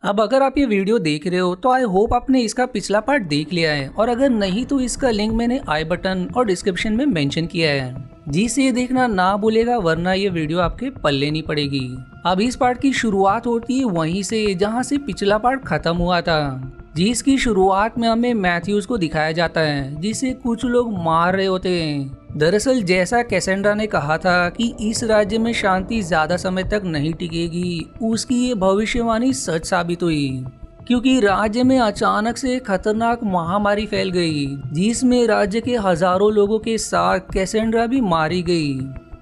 अब अगर आप ये वीडियो देख रहे हो तो आई होप आपने इसका पिछला पार्ट देख लिया है, और अगर नहीं तो इसका लिंक मैंने आई बटन और डिस्क्रिप्शन में मेंशन किया है, जिसे ये देखना ना भूलेगा, वरना ये वीडियो आपके पल्ले नहीं पड़ेगी। अब इस पार्ट की शुरुआत होती है वहीं से जहां से पिछला पार्ट खत्म हुआ था, जिसकी शुरुआत में हमें मैथ्यूज को दिखाया जाता है जिसे कुछ लोग मार रहे होते हैं। दरअसल जैसा कैसेंड्रा ने कहा था कि इस राज्य में शांति ज्यादा समय तक नहीं टिकेगी, उसकी ये भविष्यवाणी सच साबित हुई, क्योंकि राज्य में अचानक से खतरनाक महामारी फैल गई जिसमें राज्य के हजारों लोगों के साथ कैसेंड्रा भी मारी गई।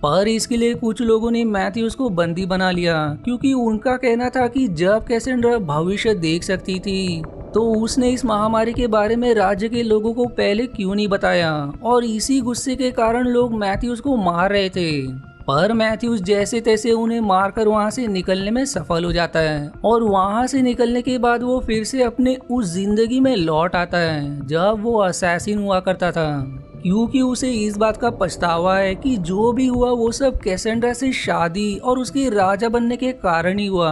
पर इसके लिए कुछ लोगों ने मैथ्यूज को बंदी बना लिया, क्योंकि उनका कहना था कि जब कैसेंड्रा भविष्य देख सकती थी तो उसने इस महामारी के बारे में राज्य के लोगों को पहले क्यों नहीं बताया, और इसी गुस्से के कारण लोग मैथ्यूज को मार रहे थे। पर मैथ्यूज जैसे तैसे उन्हें मारकर वहां से निकलने में सफल हो जाता है, और वहां से निकलने के बाद वो फिर से अपने उस जिंदगी में लौट आता है जब वो असैसिन हुआ करता था, क्योंकि उसे इस बात का पछतावा है कि जो भी हुआ वो सब कैसेंड्रा से शादी और उसके राजा बनने के कारण ही हुआ।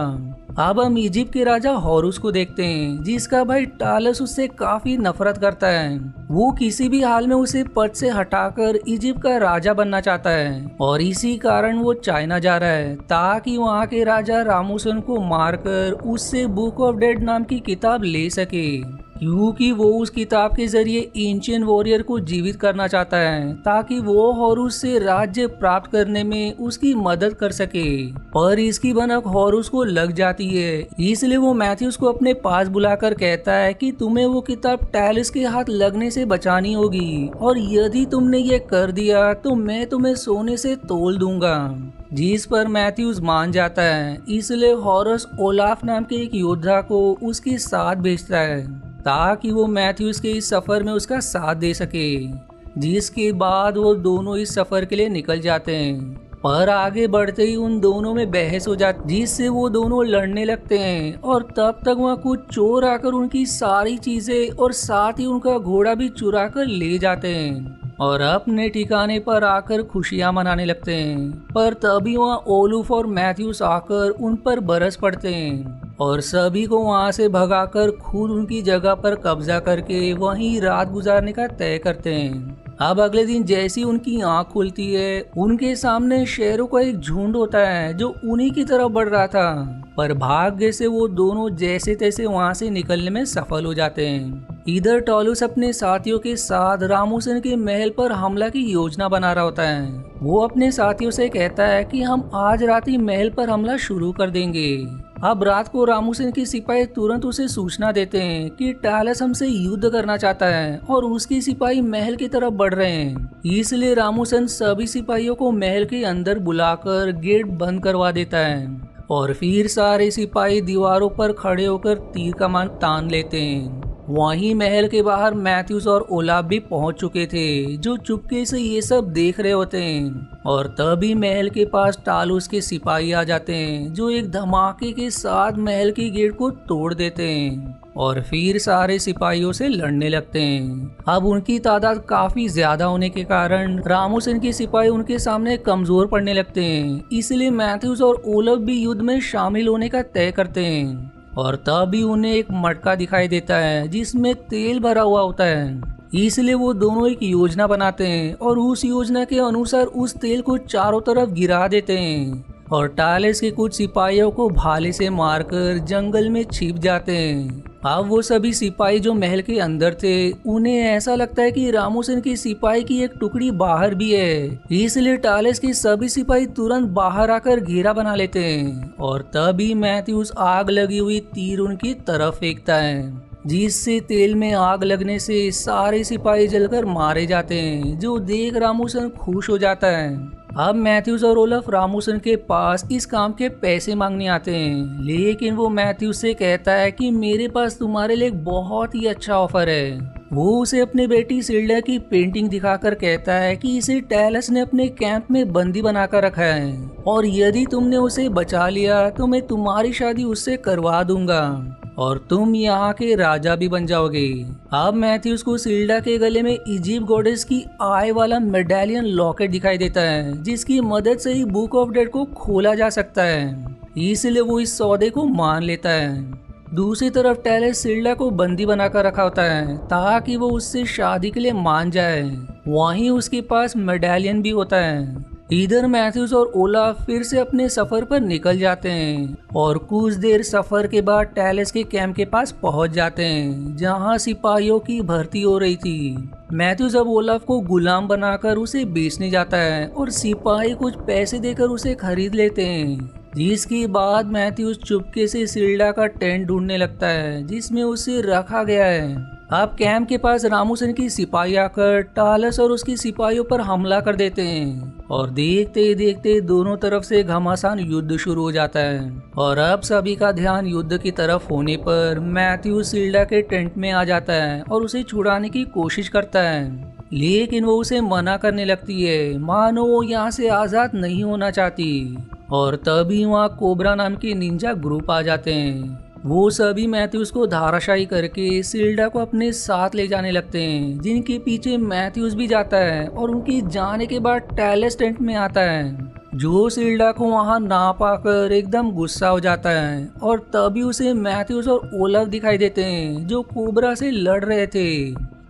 अब हम इजिप्ट के राजा हॉरुस को देखते हैं, जिसका भाई टालस उससे काफी नफरत करता है। वो किसी भी हाल में उसे पद से हटाकर इजिप्ट का राजा बनना चाहता है, और इसी कारण वो चाइना जा रहा है ताकि वहाँ के राजा रामुसन को मारकर उससे बुक ऑफ डेड नाम की किताब ले सके, क्योंकि वो उस किताब के जरिए एंशिएंट वॉरियर को जीवित करना चाहता है ताकि वो हॉरुस से राज्य प्राप्त करने में उसकी मदद कर सके। पर इसकी भनक हॉरुस को लग जाती है, इसलिए वो मैथ्यूज को अपने पास बुलाकर कहता है कि तुम्हें वो किताब टैलिस के हाथ लगने से बचानी होगी, और यदि तुमने ये कर दिया तो मैं तुम्हें सोने से तोल दूंगा। जिस पर मैथ्यूज मान जाता है, इसलिए हॉरस ओलाफ नाम के एक योद्धा को उसके साथ भेजता है ताकि वो मैथ्यूज के इस सफर में उसका साथ दे सके, जिसके बाद वो दोनों इस सफर के लिए निकल जाते हैं। पर आगे बढ़ते ही उन दोनों में बहस हो जाती, जिससे वो दोनों लड़ने लगते हैं, और तब तक वहाँ कुछ चोर आकर उनकी सारी चीजें और साथ ही उनका घोड़ा भी चुरा कर ले जाते हैं और अपने ठिकाने पर आकर खुशियां मनाने लगते हैं। पर तभी वहाँ ओलूफ और मैथ्यूज आकर उन पर बरस पड़ते हैं और सभी को वहां से भगाकर खुद उनकी जगह पर कब्जा करके वहीं रात गुजारने का तय करते हैं। अब अगले दिन जैसी उनकी आंख खुलती है, उनके सामने शेरों का एक झुंड होता है जो उन्हीं की तरफ बढ़ रहा था, पर भाग्य से वो दोनों जैसे तैसे वहां से निकलने में सफल हो जाते हैं। इधर टॉलुस अपने साथियों के साथ रामुसन के महल पर हमला की योजना बना रहा होता है। वो अपने साथियों से कहता है कि हम आज रात ही महल पर हमला शुरू कर देंगे। अब रात को रामुसन के सिपाही तुरंत उसे सूचना देते हैं कि टालस हमसे युद्ध करना चाहता है और उसके सिपाही महल की तरफ बढ़ रहे हैं। इसलिए रामुसन सभी सिपाहियों को महल के अंदर बुलाकर गेट बंद करवा देता है, और फिर सारे सिपाही दीवारों पर खड़े होकर तीर कमान तान लेते हैं। वहीं महल के बाहर मैथ्यूज और ओलाफ भी पहुंच चुके थे, जो चुपके से ये सब देख रहे होते हैं, और तभी महल के पास टालुस के सिपाही आ जाते हैं, जो एक धमाके के साथ महल की गेट को तोड़ देते हैं और फिर सारे सिपाहियों से लड़ने लगते हैं। अब उनकी तादाद काफी ज्यादा होने के कारण रामुसन के सिपाही उनके सामने कमजोर पड़ने लगते हैं, इसलिए मैथ्यूज और ओलाफ भी युद्ध में शामिल होने का तय करते हैं। और तभी उन्हें एक मटका दिखाई देता है जिसमें तेल भरा हुआ होता है, इसलिए वो दोनों एक योजना बनाते हैं और उस योजना के अनुसार उस तेल को चारों तरफ गिरा देते हैं, और टालस के कुछ सिपाहियों को भाले से मारकर जंगल में छिप जाते हैं। अब वो सभी सिपाही जो महल के अंदर थे, उन्हें ऐसा लगता है कि रामुसन के सिपाही की एक टुकड़ी बाहर भी है, इसलिए टालस के सभी सिपाही तुरंत बाहर आकर घेरा बना लेते हैं, और तभी मैथ्यूज आग लगी हुई तीर उनकी तरफ फेंकता है, जिससे तेल में आग लगने से सारे सिपाही जलकर मारे जाते हैं, जो देख रामुसन खुश हो जाता है। अब मैथ्यूज और ओलाफ रामुसन के पास इस काम के पैसे मांगने आते हैं, लेकिन वो मैथ्यूज से कहता है कि मेरे पास तुम्हारे लिए एक बहुत ही अच्छा ऑफर है। वो उसे अपनी बेटी सिल्डा की पेंटिंग दिखाकर कहता है कि इसे टैलस ने अपने कैंप में बंदी बनाकर रखा है, और यदि तुमने उसे बचा लिया तो मैं तुम्हारी शादी उससे करवा दूंगा और तुम यहाँ के राजा भी बन जाओगे। अब मैथ्यूज को सिल्डा के गले में इजिप्ट गॉडेस की आय वाला मेडालियन लॉकेट दिखाई देता है, जिसकी मदद से ही बुक ऑफ डेड को खोला जा सकता है, इसलिए वो इस सौदे को मान लेता है। दूसरी तरफ टैलेस सिल्डा को बंदी बनाकर रखा होता है ताकि वो उससे शादी के लिए मान जाए। वहीं उसके पास मेडालियन भी होता है। इधर मैथ्यूज और ओलाफ फिर से अपने सफर पर निकल जाते हैं और कुछ देर सफर के बाद टैलेस के कैंप के पास पहुंच जाते हैं जहां सिपाहियों की भर्ती हो रही थी। मैथ्यूज अब ओलाफ को गुलाम बनाकर उसे बेचने जाता है और सिपाही कुछ पैसे देकर उसे खरीद लेते हैं। जिसके बाद मैथ्यूज चुपके से सिल्डा का टेंट ढूंढने लगता है जिसमें उसे रखा गया है। अब कैंप के पास रामूसन की सिपाही आकर टालस और उसकी सिपाहियों पर हमला कर देते हैं और देखते देखते दोनों तरफ से घमासान युद्ध शुरू हो जाता है। और अब सभी का ध्यान युद्ध की तरफ होने पर मैथ्यूज सिल्डा के टेंट में आ जाता है और उसे छुड़ाने की कोशिश करता है, लेकिन वो उसे मना करने लगती है, मानो वो यहाँ से आजाद नहीं होना चाहती। और तभी वहाँ कोबरा नाम के निंजा ग्रुप आ जाते हैं। वो सभी मैथ्यूज को धाराशायी करके सिल्डा को अपने साथ ले जाने लगते हैं, जिनके पीछे मैथ्यूज भी जाता है और उनकी जाने के बाद टैलेस टेंट में आता है, जो सिल्डा को वहां ना पाकर एकदम गुस्सा हो जाता है। और तभी उसे मैथ्यूज और ओलाफ दिखाई देते हैं जो कोबरा से लड़ रहे थे,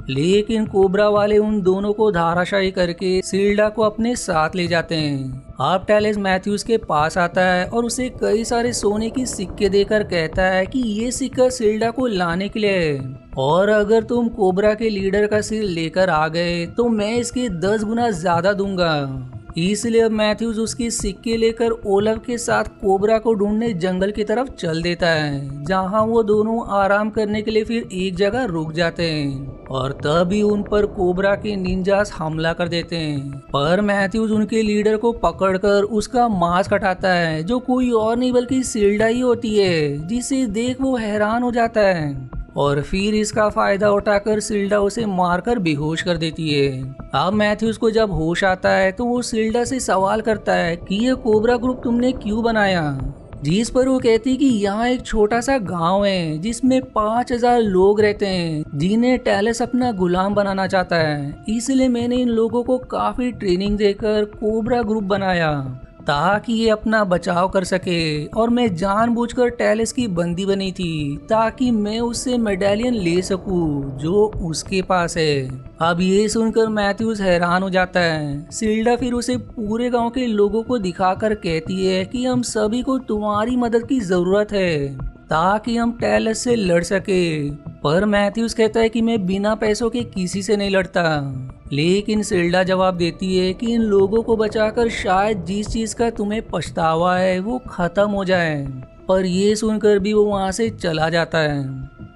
लेकिन कोबरा वाले उन दोनों को धाराशायी करके सिल्डा को अपने साथ ले जाते हैं। अब टैलेस मैथ्यूज के पास आता है और उसे कई सारे सोने की सिक्के देकर कहता है कि ये सिक्का सिल्डा को लाने के लिए है और अगर तुम कोबरा के लीडर का सिर लेकर आ गए तो मैं इसके 10 गुना ज्यादा दूंगा। इसलिए अब मैथ्यूज उसके सिक्के लेकर ओलाफ के साथ कोबरा को ढूंढने जंगल की तरफ चल देता है, जहां वो दोनों आराम करने के लिए फिर एक जगह रुक जाते हैं। और तभी उन पर कोबरा के निंजास हमला कर देते हैं, पर मैथ्यूज उनके लीडर को पकड़कर उसका मांस हटाता है, जो कोई और नहीं बल्कि सिल्डा ही होती है, जिसे देख वो हैरान हो जाता है। और फिर इसका फायदा उठाकर सिल्डा उसे मारकर बेहोश कर देती है। अब मैथ्यूज को जब होश आता है तो वो सिल्डा से सवाल करता है कि ये कोबरा ग्रुप तुमने क्यों बनाया, जिस पर वो कहती कि यहाँ एक छोटा सा गांव है जिसमें 5000 लोग रहते हैं जिन्हें टैलेस अपना गुलाम बनाना चाहता है, इसलिए मैंने इन लोगों को काफी ट्रेनिंग देकर कोबरा ग्रुप बनाया ताकि ये अपना बचाव कर सके। और मैं जानबूझकर टैलेस की बंदी बनी थी ताकि मैं उससे मेडालियन ले सकूं जो उसके पास है। अब ये सुनकर मैथ्यूज हैरान हो जाता है। सिल्डा फिर उसे पूरे गांव के लोगों को दिखाकर कहती है कि हम सभी को तुम्हारी मदद की जरूरत है ताकि हम टैलेस से लड़ सके। पर मैथ्यूज कहता है कि मैं बिना पैसों के किसी से नहीं लड़ता, लेकिन सिल्डा जवाब देती है कि इन लोगों को बचाकर शायद जिस चीज का तुम्हें पछतावा है वो खत्म हो जाए। पर ये सुनकर भी वो वहां से चला जाता है।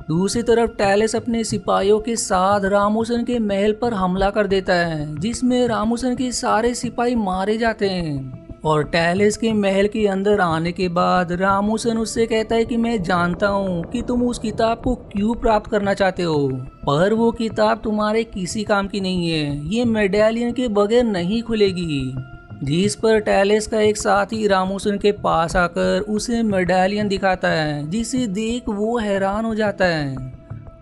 दूसरी तरफ टैलेस अपने सिपाहियों के साथ रामूसन के महल पर हमला कर देता है, जिसमें रामूसन के सारे सिपाही मारे जाते हैं। और टैलेस के महल के अंदर आने के बाद रामूसन उससे कहता है कि मैं जानता हूँ कि तुम उस किताब को क्यों प्राप्त करना चाहते हो, पर वो किताब तुम्हारे किसी काम की नहीं है, ये मेडालियन के बगैर नहीं खुलेगी। जिस पर टैलेस का एक साथी रामूसन के पास आकर उसे मेडालियन दिखाता है, जिसे देख वो हैरान हो जाता है।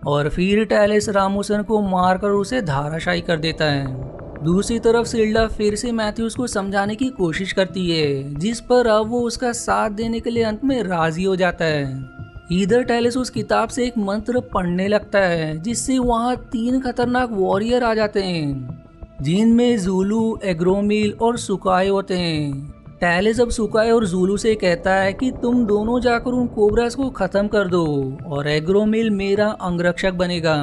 और फिर टैलेस रामूसन को मारकर उसे धाराशायी कर देता है। दूसरी तरफ सिल्डा फिर से मैथ्यूज को समझाने की कोशिश करती है, जिस पर अब वो उसका साथ देने के लिए अंत में राजी हो जाता है। इधर टैलेस उस किताब से एक मंत्र पढ़ने लगता है, जिससे वहाँ 3 खतरनाक वॉरियर आ जाते हैं, जिनमें जूलू, एग्रोमिल और सुकाई होते हैं। टैलेस अब सुकाई और जूलू से कहता है कि तुम दोनों जाकर उन कोबरास को खत्म कर दो और एग्रोमिल मेरा अंगरक्षक बनेगा।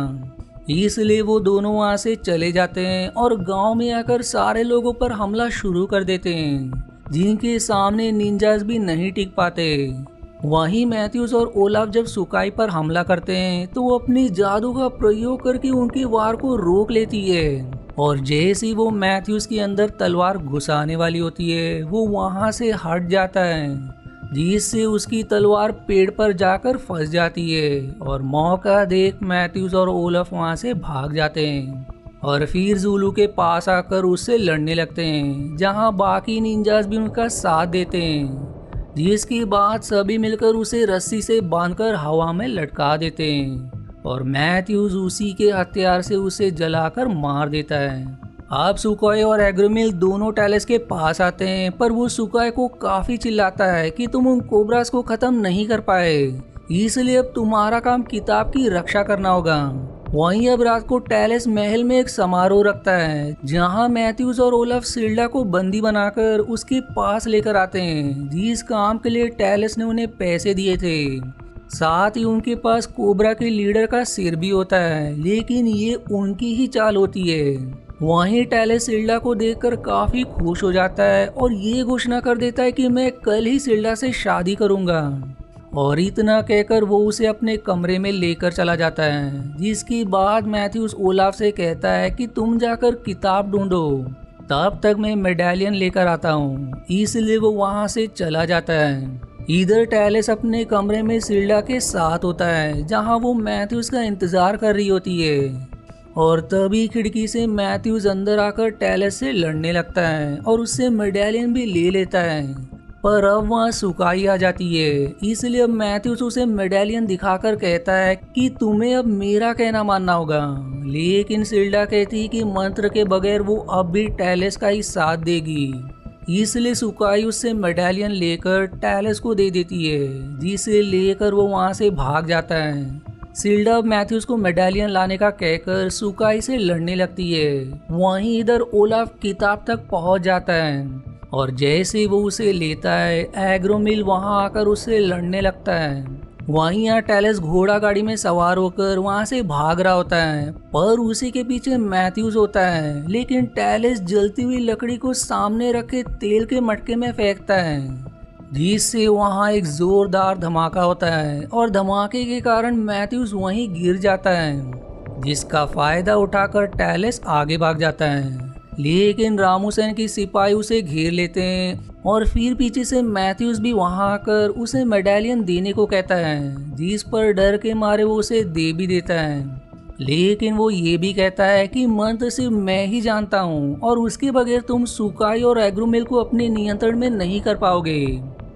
इसलिए वो दोनों वहां से चले जाते हैं और गांव में आकर सारे लोगों पर हमला शुरू कर देते हैं, जिनके सामने निंजास भी नहीं टिक पाते। वहीं मैथ्यूज और ओलाफ जब सुकाई पर हमला करते हैं तो वो अपनी जादू का प्रयोग करके उनके वार को रोक लेती है। और जैसे ही वो मैथ्यूज के अंदर तलवार घुसाने वाली होती है वो वहां से हट जाता है, जिससे उसकी तलवार पेड़ पर जाकर फंस जाती है। और मौका देख मैथ्यूज और ओलाफ वहां से भाग जाते हैं और फिर जूलू के पास आकर उससे लड़ने लगते हैं, जहां बाकी निंजास भी उनका साथ देते हैं। जिसके बाद सभी मिलकर उसे रस्सी से बांधकर हवा में लटका देते हैं और मैथ्यूज उसी के हथियार से उसे जलाकर मार देता है। अब सुकाई और एग्रोमिल दोनों टैलेस के पास आते हैं, पर वो सुकाई को काफी चिल्लाता है कि तुम उन कोबरास को खत्म नहीं कर पाए, इसलिए अब तुम्हारा काम किताब की रक्षा करना होगा। वहीं अब रात को टैलेस महल में एक समारोह रखता है जहां मैथ्यूज और ओलाफ सिल्डा को बंदी बनाकर उसके पास लेकर आते हैं, जिस काम के लिए टैलेस ने उन्हें पैसे दिए थे। साथ ही उनके पास कोबरा के लीडर का सिर भी होता है, लेकिन ये उनकी ही चाल होती है। वहीं टैलेस सिल्डा को देखकर काफी खुश हो जाता है और ये घोषणा कर देता है कि मैं कल ही सिल्डा से शादी करूंगा। और इतना कहकर वो उसे अपने कमरे में लेकर चला जाता है, जिसके बाद मैथ्यूज ओलाफ से कहता है कि तुम जाकर किताब ढूंढो, तब तक मैं मेडालियन लेकर आता हूँ। इसलिए वो वहाँ से चला जाता है। इधर टैलेस अपने कमरे में सिल्डा के साथ होता है, जहाँ वो मैथ्यूज का इंतजार कर रही होती है। और तभी खिड़की से मैथ्यूज अंदर आकर टैलेस से लड़ने लगता है और उससे मेडालियन भी ले लेता है। पर अब वहाँ सुकाई आ जाती है, इसलिए अब मैथ्यूज उसे मेडालियन दिखाकर कहता है कि तुम्हें अब मेरा कहना मानना होगा। लेकिन सिल्डा कहती है कि मंत्र के बगैर वो अब भी टैलेस का ही साथ देगी। इसलिए सुकाई उससे मेडालियन लेकर टैलेस को दे देती है, जिसे लेकर वो वहाँ से भाग जाता है। सिल्डा मैथ्यूज को मेडालियन लाने का कहकर सुकाई से लड़ने लगती है। वहीं इधर ओलाफ किताब तक पहुंच जाता है और जैसे वो उसे लेता है, एग्रोमिल वहां आकर उससे लड़ने लगता है। वहीं यहाँ टैलेस घोड़ा गाड़ी में सवार होकर वहां से भाग रहा होता है, पर उसी के पीछे मैथ्यूज होता है। लेकिन टैलेस जलती हुई लकड़ी को सामने रखे तेल के मटके में फेंकता है, जिससे वहां एक जोरदार धमाका होता है और धमाके के कारण मैथ्यूज वहीं गिर जाता है, जिसका फायदा उठाकर टैलेस आगे भाग जाता है। लेकिन रामुसेन की सिपाही उसे घेर लेते हैं और फिर पीछे से मैथ्यूज भी वहां आकर उसे मेडालियन देने को कहता है, जिस पर डर के मारे वो उसे दे भी देता है। लेकिन वो ये भी कहता है कि मंत्र सिर्फ मैं ही जानता हूँ और उसके बगैर तुम सुकाई और एग्रोमिल को अपने नियंत्रण में नहीं कर पाओगे।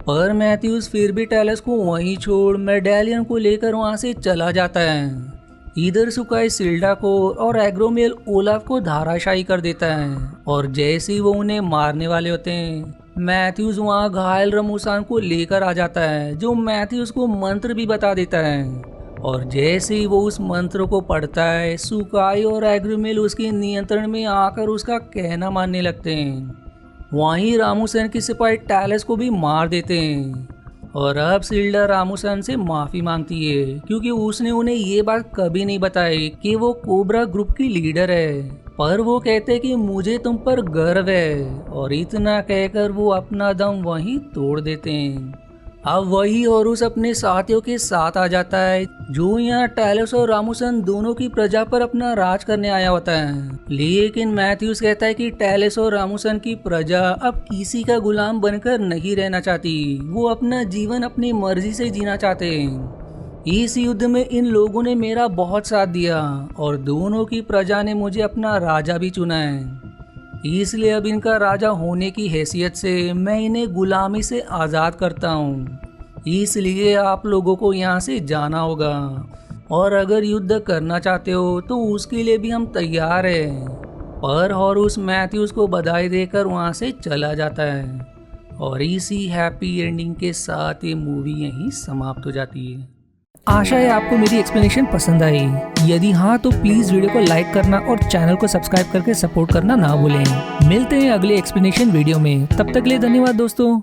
पर मैथ्यूज फिर भी टैलेस को वहीं छोड़ मेडालियन को लेकर वहां से चला जाता है। इधर सुकाई सिल्डा को और एग्रोमिल ओलाफ को धाराशायी कर देता है और जैसे ही वो उन्हें मारने वाले होते हैं, मैथ्यूज वहाँ घायल रामुसन को लेकर आ जाता है, जो मैथ्यूज को मंत्र भी बता देता है। और जैसे ही वो उस मंत्र को पढ़ता है, सुकाई और एग्रोमिल उसके नियंत्रण में आकर उसका कहना मानने लगते हैं। वहीं रामुसेन की सिपाही टैलेस को भी मार देते हैं। और अब सिल्डा रामुसन से माफी मांगती है, क्योंकि उसने उन्हें ये बात कभी नहीं बताई कि वो कोबरा ग्रुप की लीडर है। पर वो कहते कि मुझे तुम पर गर्व है, और इतना कहकर वो अपना दम वहीं तोड़ देते हैं। अब वही हॉरुस अपने साथियों के साथ आ जाता है, जो यहाँ टैलेस और रामुसन दोनों की प्रजा पर अपना राज करने आया होता है। लेकिन मैथ्यूज कहता है कि टैलेस और रामुसन की प्रजा अब किसी का गुलाम बनकर नहीं रहना चाहती, वो अपना जीवन अपनी मर्जी से जीना चाहते हैं। इस युद्ध में इन लोगों ने मेरा बहुत साथ दिया और दोनों की प्रजा ने मुझे अपना राजा भी चुना है। इसलिए अब इनका राजा होने की हैसियत से मैं इन्हें गुलामी से आज़ाद करता हूँ। इसलिए आप लोगों को यहाँ से जाना होगा, और अगर युद्ध करना चाहते हो तो उसके लिए भी हम तैयार हैं। पर हॉरुस मैथ्यूज को बधाई देकर वहाँ से चला जाता है, और इसी हैप्पी एंडिंग के साथ ये मूवी यहीं समाप्त हो जाती है। आशा है आपको मेरी एक्सप्लेनेशन पसंद आई। यदि हाँ तो प्लीज़ वीडियो को लाइक करना और चैनल को सब्सक्राइब करके सपोर्ट करना ना भूलें। मिलते हैं अगले एक्सप्लेनेशन वीडियो में, तब तक के लिए धन्यवाद दोस्तों।